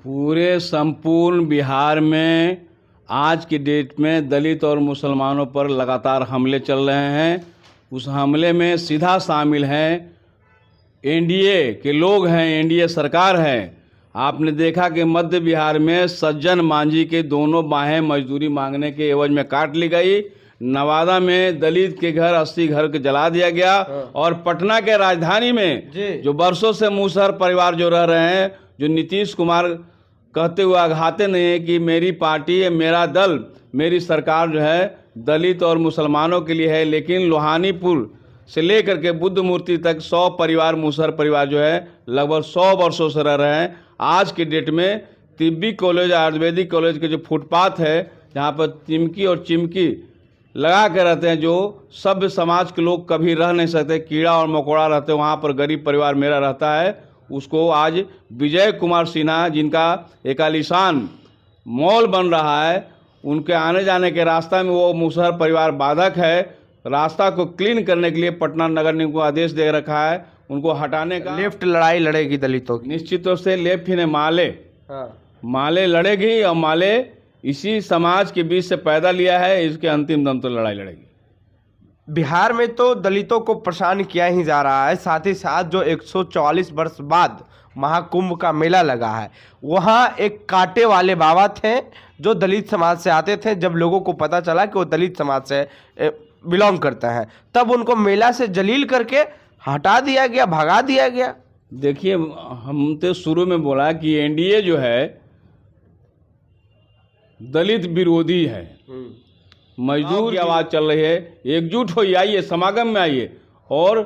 पूरे संपूर्ण बिहार में आज की डेट में दलित और मुसलमानों पर लगातार हमले चल रहे हैं। उस हमले में सीधा शामिल हैं एनडीए के लोग हैं, एनडीए सरकार है। आपने देखा कि मध्य बिहार में सज्जन मांझी के दोनों बाहें मजदूरी मांगने के एवज में काट ली गई। नवादा में दलित के घर 80 घर के जला दिया गया। और पटना के राजधानी में जो बरसों से मूसहर परिवार जो रह रहे हैं, जो नीतीश कुमार कहते हुए आघाते नहीं है कि मेरी पार्टी, मेरा दल, मेरी सरकार जो है दलित और मुसलमानों के लिए है, लेकिन लोहानीपुर से लेकर के बुद्ध मूर्ति तक 100 परिवार, मूसहर परिवार जो है लगभग 100 वर्षों से रह रहे हैं। आज के डेट में तिब्बी कॉलेज, आयुर्वेदिक कॉलेज के जो फुटपाथ है, जहाँ पर चिमकी और चिमकी लगा के रहते हैं, जो सभ्य समाज के लोग कभी रह नहीं सकते, कीड़ा और मकोड़ा रहते हैं, वहाँ पर गरीब परिवार मेरा रहता है। उसको आज विजय कुमार सिन्हा, जिनका एक आलीशान मॉल बन रहा है, उनके आने जाने के रास्ता में वो मूसहर परिवार बाधक है। रास्ता को क्लीन करने के लिए पटना नगर निगम को आदेश दे रखा है, उनको हटाने का। लेफ्ट लड़ाई लड़ेगी दलितों की, निश्चित रूप से लेफ्ट ही ने माले लड़ेगी, और माले इसी समाज के बीच से पैदा लिया है, इसके अंतिम दम तो लड़ाई लड़ेगी। बिहार में तो दलितों को परेशान किया ही जा रहा है। साथ ही साथ जो 144 वर्ष बाद महाकुंभ का मेला लगा है, वहाँ एक कांटे वाले बाबा थे जो दलित समाज से आते थे। जब लोगों को पता चला कि वो दलित समाज से बिलोंग करते हैं, तब उनको मेला से जलील करके हटा दिया गया, भगा दिया गया। देखिए, हम तो शुरू में बोला कि एनडीए जो है दलित विरोधी है, मजदूर की आवाज़ चल रही है। एकजुट होइए, आइए, समागम में आइए और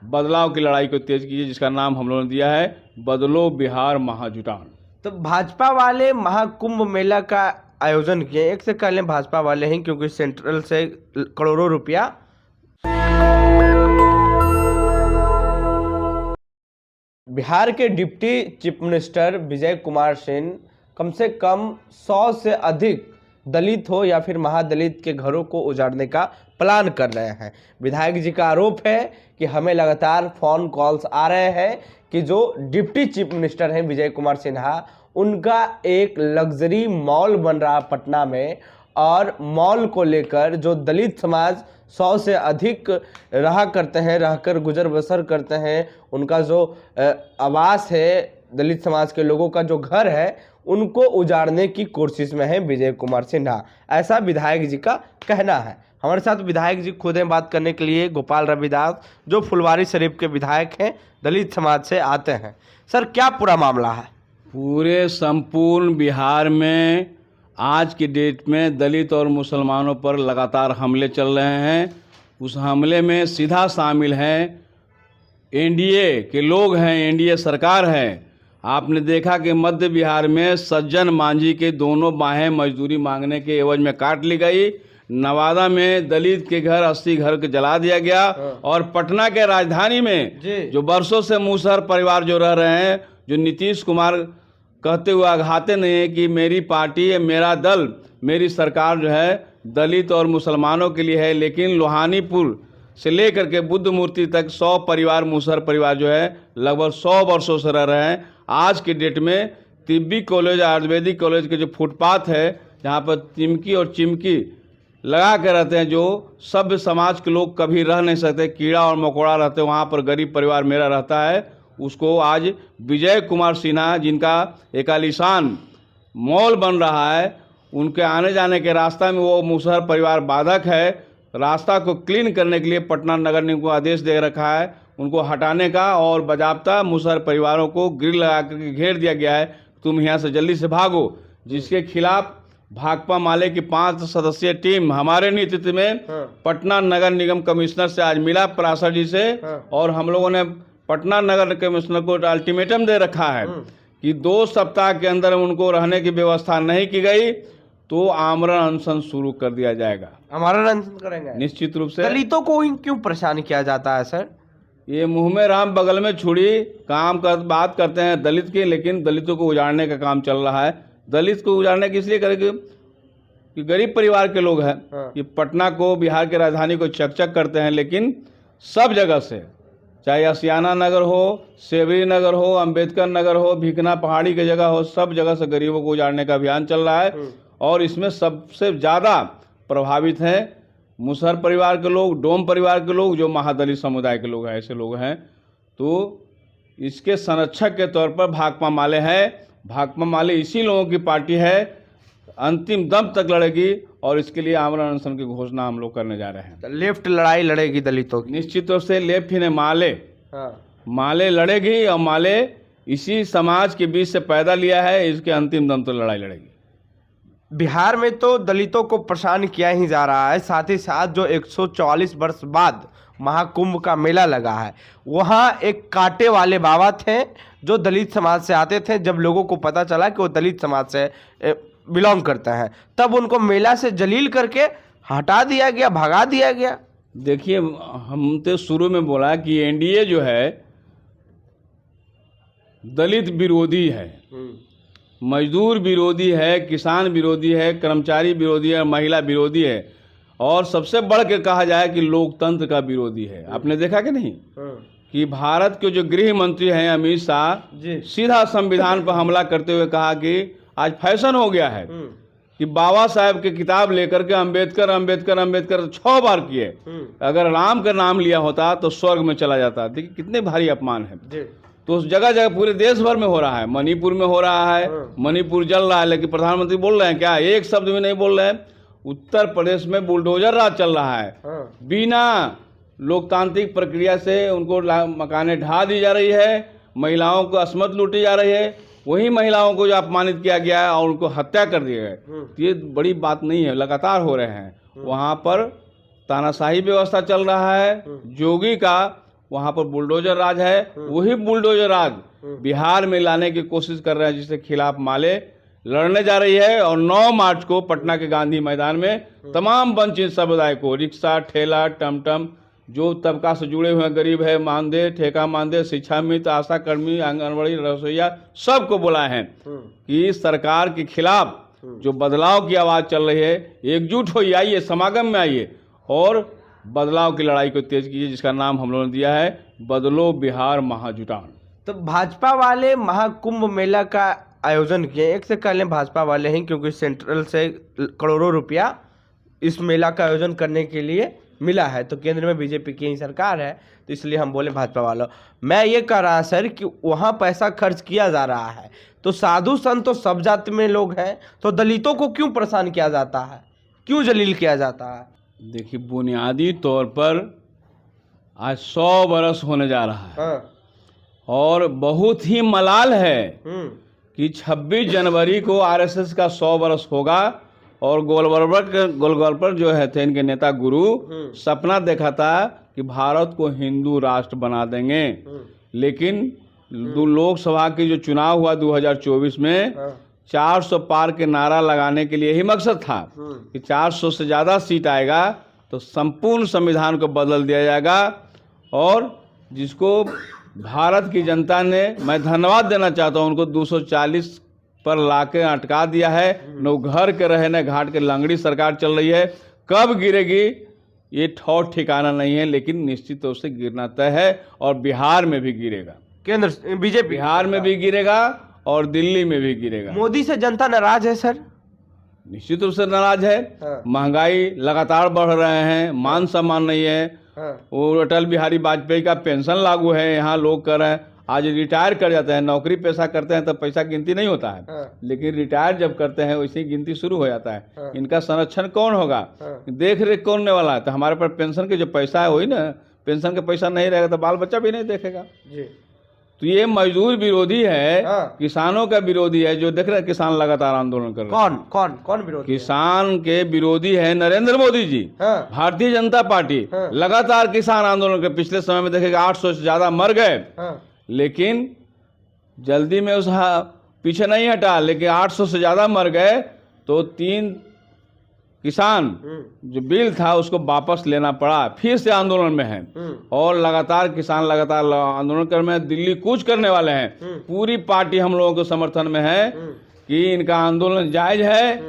बदलाव की लड़ाई को तेज कीजिए, जिसका नाम हम लोगों ने दिया है बदलो बिहार महाजुटान। तो भाजपा वाले महाकुंभ मेला का आयोजन किए, एक से कह लें भाजपा वाले हैं, क्योंकि सेंट्रल से करोड़ों रुपया बिहार के deputy chief minister Vijay Kumar Singh कम से कम 100 से अधिक दलित हो या फिर महादलित के घरों को उजाड़ने का प्लान कर रहे हैं। विधायक जी का आरोप है कि हमें लगातार फोन कॉल्स आ रहे हैं कि जो डिप्टी चीफ मिनिस्टर हैं विजय कुमार सिन्हा, उनका एक लग्जरी मॉल बन रहा पटना में, और मॉल को लेकर जो दलित समाज 100 से अधिक रहा करते हैं, रहकर गुजर बसर करते हैं, उनका जो आवास है, दलित समाज के लोगों का जो घर है, उनको उजाड़ने की कोशिश में है विजय कुमार सिन्हा। ऐसा विधायक जी का कहना है। हमारे साथ विधायक जी खुद हैं बात करने के लिए, गोपाल रविदास, जो फुलवारी शरीफ के विधायक हैं, दलित समाज से आते हैं। सर, क्या पूरा मामला है? पूरे संपूर्ण बिहार में आज की डेट में दलित और मुसलमानों पर लगातार हमले चल रहे हैं। उस हमले में सीधा शामिल हैं एनडीए के लोग हैं, एनडीए सरकार है। आपने देखा कि मध्य बिहार में सज्जन मांझी के दोनों बाहें मजदूरी मांगने के एवज में काट ली गई। नवादा में दलित के घर 80 घर के जला दिया गया। और पटना के राजधानी में जो बरसों से मूसहर परिवार जो रह रहे हैं, जो नीतीश कुमार कहते हुए आघाते नहीं है कि मेरी पार्टी, मेरा दल, मेरी सरकार जो है दलित और मुसलमानों के लिए है, लेकिन लोहानीपुर से लेकर के बुद्ध मूर्ति तक 100 परिवार, मूसहर परिवार जो है लगभग 100 वर्षों से रह रहे हैं। आज की डेट में तिब्बी कॉलेज, आयुर्वेदिक कॉलेज के जो फुटपाथ है, जहाँ पर चिमकी और चिमकी लगा के रहते हैं, जो सभ्य समाज के लोग कभी रह नहीं सकते, कीड़ा और मकोड़ा रहते हैं, वहाँ पर गरीब परिवार मेरा रहता है। उसको आज विजय कुमार सिन्हा, जिनका एक आलीशान मॉल बन रहा है, उनके आने जाने के रास्ता में वो मूसहर परिवार बाधक है। रास्ता को क्लीन करने के लिए पटना नगर निगम को आदेश दे रखा है, उनको हटाने का, और बाजाप्ता मूसहर परिवारों को ग्रिल लगा करके घेर दिया गया है, तुम यहाँ से जल्दी से भागो। जिसके खिलाफ भाकपा माले की 5 सदस्यीय टीम हमारे नेतृत्व में पटना नगर निगम कमिश्नर से आज मिला, पराशर जी से, और हम लोगों ने पटना नगर कमिश्नर को अल्टीमेटम दे रखा है कि 2 सप्ताह के अंदर उनको रहने की व्यवस्था नहीं की गई तो आमरण अनशन शुरू कर दिया जाएगा। आमरण अनशन करेंगे निश्चित रूप से। दलितों को क्यों परेशान किया जाता है सर? ये मुंह में राम बगल में छुरी काम कर बात करते हैं दलित की, लेकिन दलितों को उजाड़ने का काम चल रहा है। दलित को उजाड़ने की इसलिए करेंगे कि गरीब परिवार के लोग हैं, ये पटना को, बिहार की राजधानी को चकचक करते हैं, लेकिन सब जगह से चाहे आशियाना नगर हो, सेवरी नगर हो, अंबेडकर नगर हो, भिकना पहाड़ी की जगह हो, सब जगह से गरीबों को उजाड़ने का अभियान चल रहा है। और इसमें सबसे ज़्यादा प्रभावित हैं मुसहर परिवार के लोग, डोम परिवार के लोग, जो महादलित समुदाय के लोग हैं, ऐसे लोग हैं। तो इसके संरक्षक के तौर पर भाकपा माले है। भाकपा माले इसी लोगों की पार्टी है, अंतिम दम तक लड़ेगी और इसके लिए आमरण अनशन की घोषणा हम लोग करने जा रहे हैं। तो लेफ्ट लड़ाई लड़ेगी दलितों की। निश्चित रूप से लेफ्ट ही ने माले हाँ। माले लड़ेगी और माले इसी समाज के बीच से पैदा लिया है, इसके अंतिम दम तक लड़ाई लड़ेगी। बिहार में तो दलितों को परेशान किया ही जा रहा है, साथ ही साथ जो 144 वर्ष बाद महाकुंभ का मेला लगा है, वहाँ एक कांटे वाले बाबा थे जो दलित समाज से आते थे। जब लोगों को पता चला कि वो दलित समाज से बिलोंग करते हैं, तब उनको मेला से जलील करके हटा दिया गया, भगा दिया गया। देखिए, हम तो शुरू में बोला कि एनडीए जो है दलित विरोधी है, मजदूर विरोधी है, किसान विरोधी है, कर्मचारी विरोधी है, महिला विरोधी है, और सबसे बढ़ के कहा जाए कि लोकतंत्र का विरोधी है। आपने देखा कि नहीं कि भारत के जो गृह मंत्री हैं अमित शाह जी, सीधा संविधान पर हमला करते हुए कहा कि आज फैशन हो गया है कि बाबा साहब की किताब लेकर के अंबेडकर अंबेडकर अंबेडकर 6 बार किए, अगर राम का नाम लिया होता तो स्वर्ग में चला जाता। देखिए कितने भारी अपमान है। जी। तो उस जगह जगह पूरे देश भर में हो रहा है, मणिपुर में हो रहा है, मणिपुर जल रहा है, लेकिन प्रधानमंत्री बोल रहे हैं क्या? एक शब्द भी नहीं बोल रहे हैं। उत्तर प्रदेश में बुलडोजर राज चल रहा है, बिना लोकतांत्रिक प्रक्रिया से उनको मकानें ढा दी जा रही है, महिलाओं को असमत लूटी जा रही है, वही महिलाओं को जो अपमानित किया गया है और उनको हत्या कर दिया गया। ये बड़ी बात नहीं है, लगातार हो रहे हैं। वहाँ पर तानाशाही व्यवस्था चल रहा है, जोगी का वहाँ पर बुलडोजर राज है। वही बुलडोजर राज बिहार में लाने की कोशिश कर रहे हैं, जिसके खिलाफ माले लड़ने जा रही है। और 9 मार्च को पटना के गांधी मैदान में तमाम वंचित समुदाय को, रिक्शा, ठेला, टमटम, जो तबका से जुड़े हुए गरीब है, मानदेय, ठेका मानदेय, शिक्षा मित्र, आशा कर्मी, आंगनबाड़ी, रसोईया, सबको बोला है कि सरकार के खिलाफ जो बदलाव की आवाज़ चल रही है, एकजुट होइए, आइए, समागम में आइए और बदलाव की लड़ाई को तेज कीजिए, जिसका नाम हम लोगों ने दिया है बदलो बिहार महाजुटान। तो भाजपा वाले महाकुंभ मेला का आयोजन किए, एक से पहले भाजपा वाले हैं, क्योंकि सेंट्रल से करोड़ों रुपया इस मेला का आयोजन करने के लिए मिला है। तो केंद्र में बीजेपी की ही सरकार है, तो इसलिए हम बोले भाजपा वालों। मैं ये कह रहा सर कि वहाँ पैसा खर्च किया जा रहा है, तो साधु संत तो सब जाति में लोग हैं, तो दलितों को क्यों परेशान किया जाता है, क्यों जलील किया जाता है? देखिए, बुनियादी तौर पर आज 100 बरस होने जा रहा है। हाँ। और बहुत ही मलाल है कि 26 जनवरी को आरएसएस का 100 बरस होगा। और गोलवलकर जो है थे इनके नेता गुरु, सपना देखा था कि भारत को हिंदू राष्ट्र बना देंगे। लेकिन लोकसभा की जो चुनाव हुआ 2024 में 400 पार के नारा लगाने के लिए ही मकसद था कि 400 से ज़्यादा सीट आएगा तो संपूर्ण संविधान को बदल दिया जाएगा। और जिसको भारत की जनता ने, मैं धन्यवाद देना चाहता हूं, उनको 240 पर लाके अटका दिया है। न घर के रहे न घाट के, लंगड़ी सरकार चल रही है। कब गिरेगी ये ठौर ठिकाना नहीं है, लेकिन निश्चित रूप से गिरना तय है और बिहार में भी गिरेगा। केंद्र बीजेपी बिहार में भी गिरेगा और दिल्ली में भी गिरेगा। मोदी से जनता नाराज है सर? निश्चित रूप से नाराज है। महंगाई लगातार बढ़ रहे हैं, मान सम्मान नहीं है। वो अटल बिहारी वाजपेयी का पेंशन लागू है, यहाँ लोग कर रहे हैं। आज रिटायर कर जाते हैं, नौकरी पेशा करते हैं तब पैसा गिनती नहीं होता है, लेकिन रिटायर जब करते हैं वैसे ही गिनती शुरू हो जाता है। इनका संरक्षण कौन होगा, देख रेख कौन होने वाला है? तो हमारे पास पेंशन के जो पैसा है वही ना, पेंशन का पैसा नहीं रहेगा तो बाल बच्चा भी नहीं देखेगा जी। तो ये मजदूर विरोधी है, किसानों का विरोधी है। जो देख रहे हैं किसान लगातार आंदोलन कर रहे हैं। कौन विरोधी? किसान के विरोधी है नरेंद्र मोदी जी, भारतीय जनता पार्टी। लगातार किसान आंदोलन के पिछले समय में देखेगा 800 से ज्यादा मर गए, लेकिन जल्दी में उस पीछे नहीं हटा। लेकिन 800 से ज्यादा मर गए तो 3 किसान जो बिल था उसको वापस लेना पड़ा, फिर से आंदोलन में हैं। और लगातार किसान लगातार आंदोलन कर में दिल्ली कूच करने वाले हैं। पूरी पार्टी हम लोगों के समर्थन में है कि इनका आंदोलन जायज है।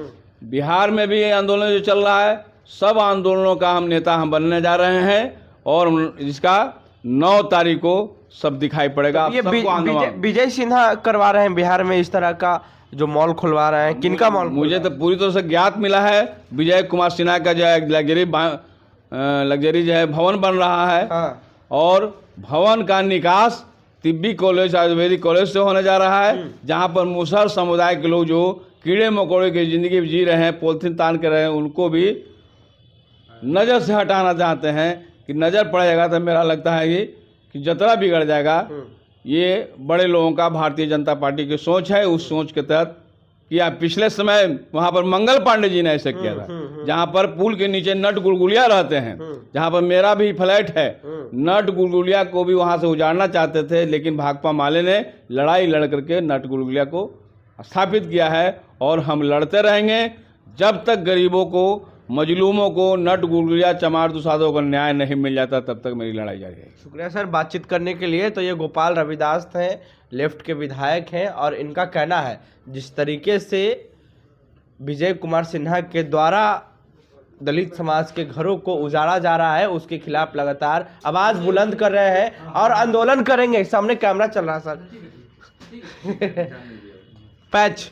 बिहार में भी आंदोलन जो चल रहा है, सब आंदोलनों का हम नेता हम बनने जा रहे हैं और इसका 9 तारीख को सब दिखाई पड़ेगा। ये सबको आंदोलन विजय सिन्हा करवा रहे हैं बिहार में इस तरह का जो मॉल खुलवा रहे हैं, किनका मॉल? मुझे तो पूरी तरह से ज्ञात मिला है, विजय कुमार सिन्हा का जो है लग्जरी जो है भवन बन रहा है। हाँ। और भवन का निकास तिब्बी कॉलेज आयुर्वेदिक कॉलेज से होने जा रहा है, जहां पर मुसहर समुदाय के लोग जो कीड़े मकोड़े की जिंदगी जी रहे हैं, पॉलिथीन तान के रहे हैं, उनको भी नज़र से हटाना चाहते हैं कि नज़र पड़ेगा तो मेरा लगता है कि जतरा बिगड़ जाएगा। ये बड़े लोगों का भारतीय जनता पार्टी की सोच है। उस सोच के तहत किया पिछले समय वहां पर मंगल पांडे जी ने ऐसे किया था, जहां पर पुल के नीचे नट गुलगुलिया रहते हैं, जहां पर मेरा भी फ्लैट है। नट गुलगुलिया को भी वहां से उजाड़ना चाहते थे, लेकिन भाकपा माले ने लड़ाई लड़ करके नट गुलगुलिया को स्थापित किया है। और हम लड़ते रहेंगे जब तक गरीबों को, मजलूमों को, नट गुलगुलिया चमार दुसादों को न्याय नहीं मिल जाता, तब तक मेरी लड़ाई जारी है। शुक्रिया सर बातचीत करने के लिए। तो ये गोपाल रविदास हैं, लेफ्ट के विधायक हैं, और इनका कहना है जिस तरीके से विजय कुमार सिन्हा के द्वारा दलित समाज के घरों को उजाड़ा जा रहा है, उसके खिलाफ लगातार आवाज बुलंद कर रहे हैं और आंदोलन करेंगे। सामने कैमरा चल रहा है सर। पैच।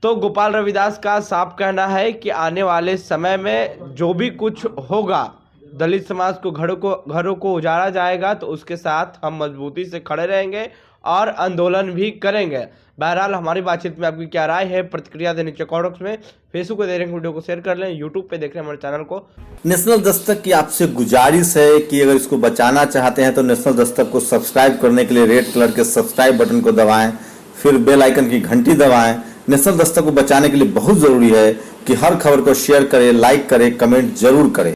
तो गोपाल रविदास का साफ कहना है कि आने वाले समय में जो भी कुछ होगा, दलित समाज को घरों को उजाड़ा जाएगा, तो उसके साथ हम मजबूती से खड़े रहेंगे और आंदोलन भी करेंगे। बहरहाल हमारी बातचीत में आपकी क्या राय है, प्रतिक्रिया देने नीचे कमेंट बॉक्स में। फेसबुक पे देख रहे हैं वीडियो को शेयर कर लें, यूट्यूब पे देख रहे हैं हमारे चैनल को। नेशनल दस्तक की आपसे गुजारिश है कि अगर इसको बचाना चाहते हैं तो नेशनल दस्तक को सब्सक्राइब करने के लिए रेड कलर के सब्सक्राइब बटन को दबाएं, फिर बेल आइकन की घंटी दबाएं। नेशनल दस्तक को बचाने के लिए बहुत जरूरी है कि हर खबर को शेयर करें, लाइक करें, कमेंट जरूर करें।